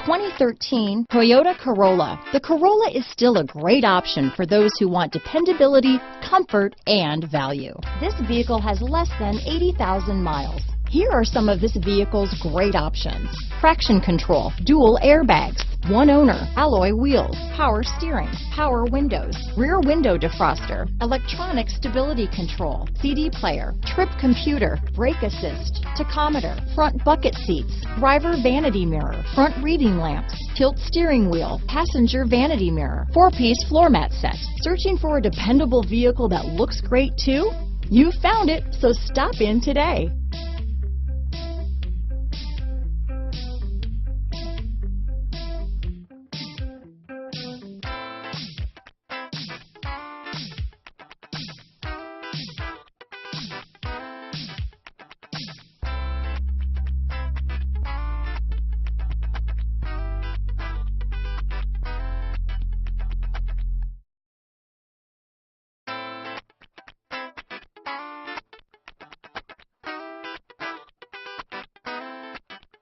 2013 Toyota Corolla. The Corolla is still a great option for those who want dependability, comfort, and value. This vehicle has less than 80,000 miles. Here are some of this vehicle's great options: traction control, dual airbags, one owner, alloy wheels, power steering, power windows, rear window defroster, electronic stability control, CD player, trip computer, brake assist, tachometer, front bucket seats, driver vanity mirror, front reading lamps, tilt steering wheel, passenger vanity mirror, 4-piece floor mat set. Searching for a dependable vehicle that looks great too? You found it, so stop in today.